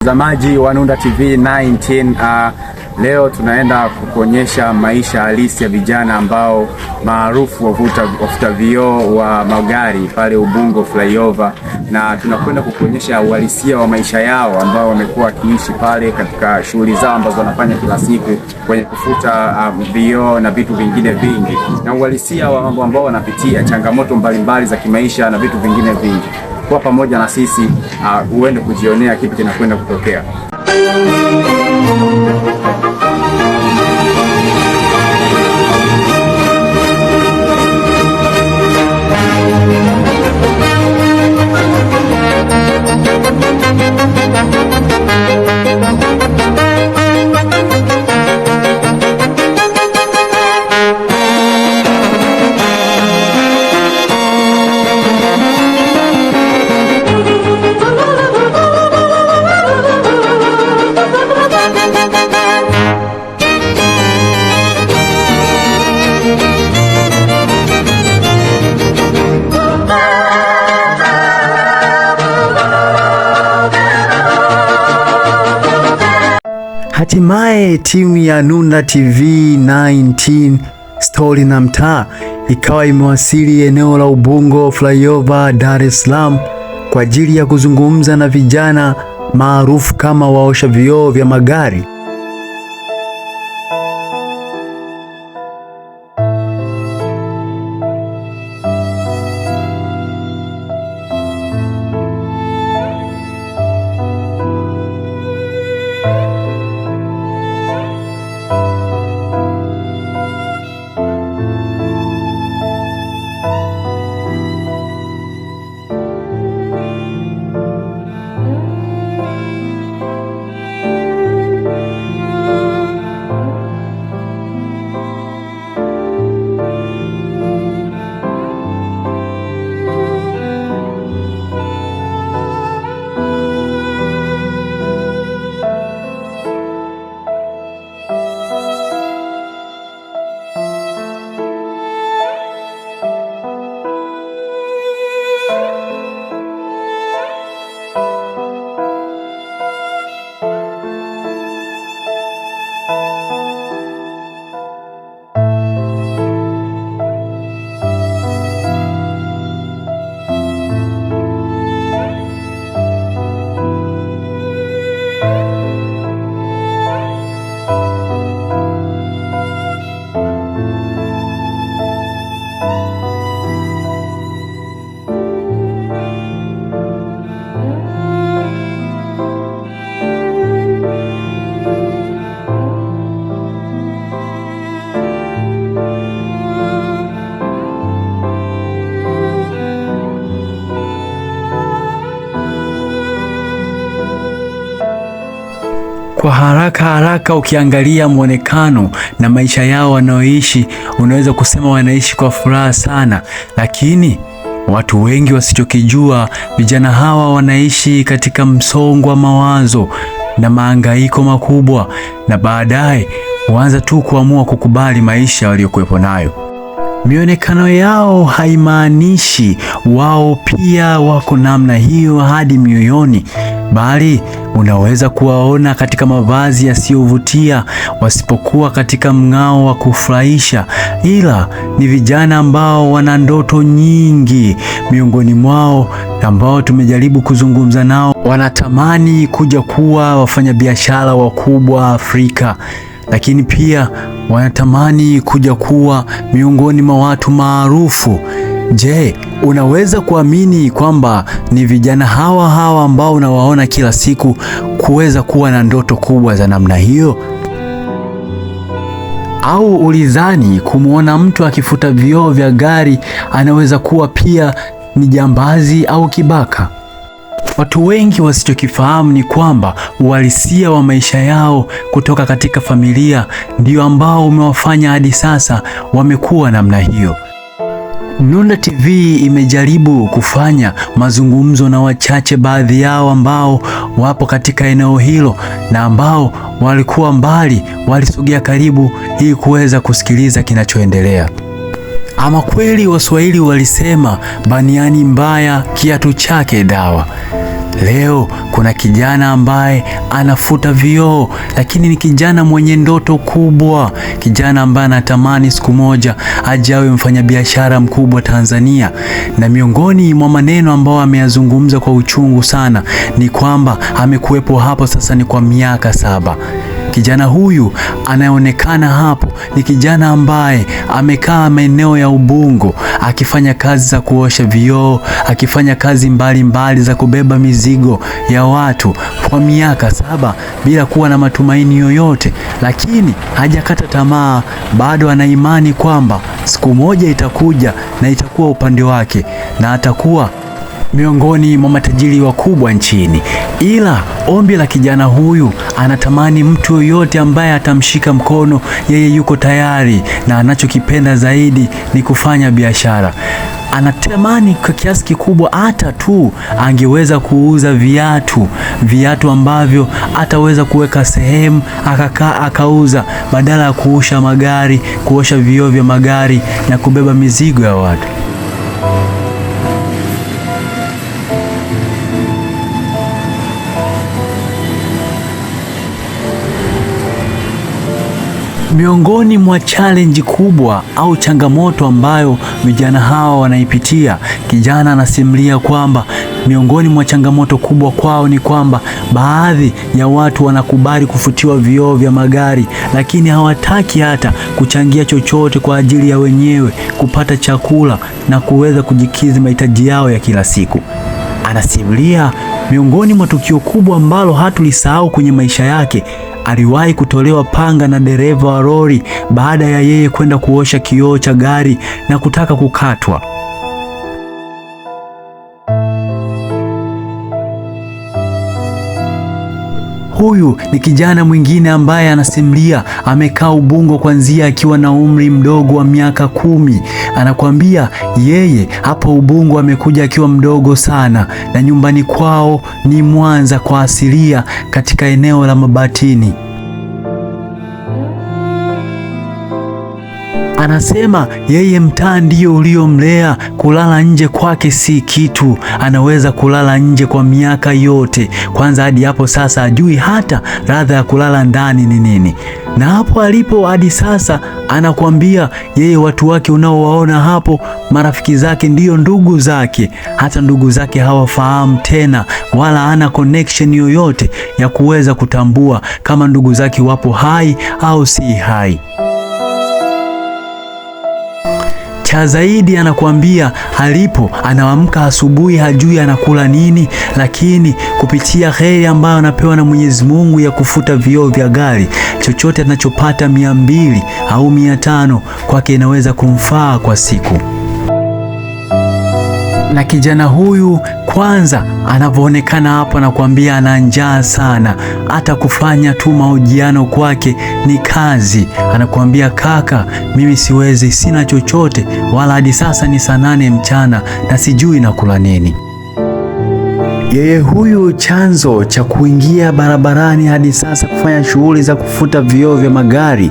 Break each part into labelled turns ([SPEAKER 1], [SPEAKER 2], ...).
[SPEAKER 1] Mtazamaji wa Nunda TV 19, leo tunaenda kukuonyesha maisha halisi ya vijana ambao maarufu wavuta vioo wa magari pale Ubungo Flyover, na tunakwenda kukuonyesha uhalisia wa maisha yao ambao wamekuwa wakiishi pale katika shughuli zao ambazo wanafanya kila siku kwenye kufuta vioo na vitu vingine vingi, na uhalisia wa mambo ambao wanapitia, changamoto mbalimbali za kimaisha na vitu vingine vingi. Kwa pamoja na sisi uende kujionea kipi kinakwenda kutokea. Hatimaye timu ya Nunda TV 19 Story na Mtaa ikawa imewasili eneo la Ubungo Flyover, Dar es Salaam kwa ajili ya kuzungumza na vijana maarufu kama waosha vioo vya magari. Kwa haraka ukiangalia muonekano na maisha yao wanaoishi, unaweza kusema wanaishi kwa furaha sana, lakini watu wengi wasichokijua, vijana hawa wanaishi katika msongo wa mawazo na mahangaiko makubwa, na baadaye huanza tu kuamua kukubali maisha waliokuwepo nayo. Mionekano yao haimaanishi wao pia wako namna hiyo hadi mioyoni, bali unaweza kuwaona katika mavazi yasiyovutia, wasipokuwa katika mng'ao wa kufurahisha, ila ni vijana ambao wana ndoto nyingi miongoni mwao, ambao tumejaribu kuzungumza nao. Wanatamani kuja kuwa wafanyabiashara wakubwa Afrika, lakini pia wanatamani kuja kuwa miongoni mwa watu maarufu. Je, unaweza kuamini kwamba ni vijana hawa ambao unawaona kila siku kuweza kuwa na ndoto kubwa za namna hiyo? Au ulidhani kumwona mtu akifuta vioo vya gari anaweza kuwa pia ni jambazi au kibaka? Watu wengi wasichokifahamu ni kwamba uhalisia wa maisha yao kutoka katika familia ndio ambao umewafanya hadi sasa wamekuwa namna hiyo. Nunda TV imejaribu kufanya mazungumzo na wachache baadhi yao ambao wapo katika eneo hilo na ambao walikuwa mbali, walisogea karibu ili kuweza kusikiliza kinachoendelea. Ama kweli Waswahili walisema baniani mbaya kiatu chake dawa. Leo kuna kijana ambaye anafuta vioo, lakini ni kijana mwenye ndoto kubwa, kijana ambaye anatamani siku moja aje awe mfanyabiashara mkubwa Tanzania. Na miongoni mwa maneno ambayo ameyazungumza kwa uchungu sana ni kwamba amekuwepo hapo sasa ni kwa miaka 7. Kijana huyu anayeonekana hapo ni kijana ambaye amekaa maeneo ya Ubungo akifanya kazi za kuosha vioo, akifanya kazi mbalimbali za kubeba mizigo ya watu kwa miaka 7 bila kuwa na matumaini yoyote, lakini hajakata tamaa. Bado ana imani kwamba siku moja itakuja na itakuwa upande wake na atakuwa miongoni mwa matajiri wakubwa nchini. Ila ombi la kijana huyu, anatamani mtu yoyote ambaye atamshika mkono, yeye yuko tayari, na anachokipenda zaidi ni kufanya biashara. Anatamani kwa kiasi kikubwa hata tu angeweza kuuza viatu ambavyo ataweza kuweka sehemu akauza, badala ya kuosha magari, kuosha vioo vya magari na kubeba mizigo ya watu. Miongoni mwa challenge kubwa au changamoto ambayo vijana hawa wanaipitia, kijana anasimulia kwamba miongoni mwa changamoto kubwa kwao ni kwamba baadhi ya watu wanakubali kufutiwa vioo vya magari, lakini hawataki hata kuchangia chochote kwa ajili ya wenyewe kupata chakula na kuweza kujikidhi mahitaji yao ya kila siku. Anasimulia miongoni mwa tukio kubwa ambalo hatulisahau kwenye maisha yake, aliwahi kutolewa panga na dereva wa lori baada ya yeye kwenda kuosha kioo cha gari na kutaka kukatwa. Huyu ni kijana mwingine ambaye anasimulia amekaa Ubungo kuanzia akiwa na umri mdogo wa miaka 10. Anakuambia yeye hapo Ubungo amekuja akiwa mdogo sana, na nyumbani kwao ni Mwanza kwa asilia katika eneo la Mabatini. Anasema yeye mtaa ndio uliomlea, kulala nje kwake si kitu, anaweza kulala nje kwa miaka yote. Kwanza hadi hapo sasa ajui hata ladha ya kulala ndani ni nini. Na hapo alipo hadi sasa anakuambia yeye watu wake unaowaona hapo, marafiki zake ndiyo ndugu zake. Hata ndugu zake hawafahamu tena, wala hana connection yoyote ya kuweza kutambua kama ndugu zake wapo hai au si hai. Cha zaidi anakuambia alipo anaamka asubuhi hajui anakula nini, lakini kupitia heri ambayo anapewa na Mwenyezi Mungu ya kufuta vioo vya gari, chochote anachopata 200 au 500 kwake inaweza kumfaa kwa siku. Na kijana huyu kwanza anavyoonekana hapo, anakuambia ana njaa sana, hata kufanya tu mahojiano kwake ni kazi. Anakuambia kaka, mimi siwezi, sina chochote, wala hadi sasa ni saa 8 mchana na sijui nakula nini. Yeye huyu chanzo cha kuingia barabarani hadi sasa kufanya shughuli za kufuta vioo vya magari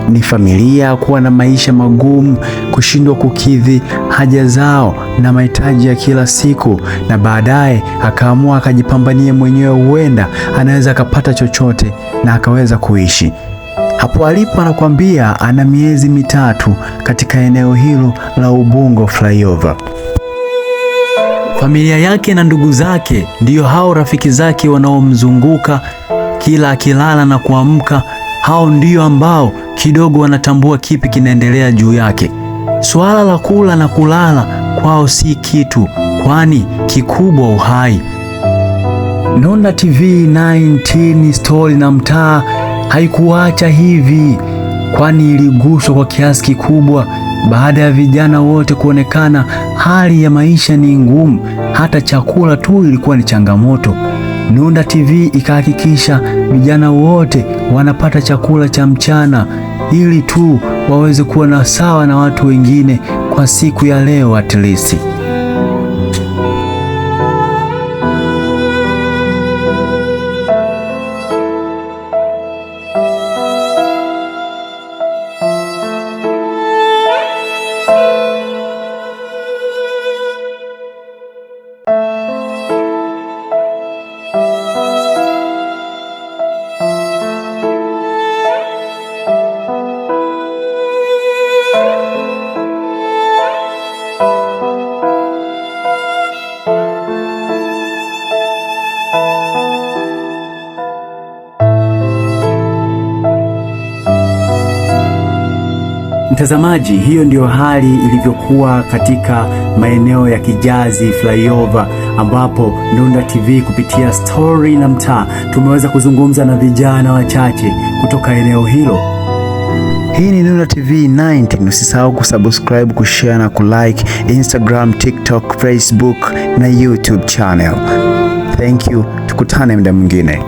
[SPEAKER 1] ni familia kuwa na maisha magumu, kushindwa kukidhi haja zao na mahitaji ya kila siku, na baadaye akaamua akajipambanie mwenyewe, huenda anaweza akapata chochote na akaweza kuishi. Hapo alipo anakuambia ana miezi 3 katika eneo hilo la Ubungo Flyover. Familia yake na ndugu zake ndiyo hao rafiki zake wanaomzunguka kila akilala na kuamka. Hao ndio ambao kidogo wanatambua kipi kinaendelea juu yake. Swala la kula na kulala kwao si kitu, kwani kikubwa uhai. Nonda TV 19 Story na Mtaa haikuacha hivi, kwani iliguswa kwa kiasi kikubwa baada ya vijana wote kuonekana hali ya maisha ni ngumu, hata chakula tu ilikuwa ni changamoto. Nonda TV ikahakikisha vijana wote wanapata chakula cha mchana ili tu waweze kuwa na sawa na watu wengine kwa siku ya leo at least. Mtazamaji, hiyo ndio hali ilivyokuwa katika maeneo ya Kijazi Flyover, ambapo Nunda TV kupitia Story na Mtaa tumeweza kuzungumza na vijana wachache kutoka eneo hilo. Hii ni Nunda TV 19. Usisahau kusubscribe, kushare na kulike Instagram, TikTok, Facebook na YouTube channel. Thank you. Tukutane muda mwingine.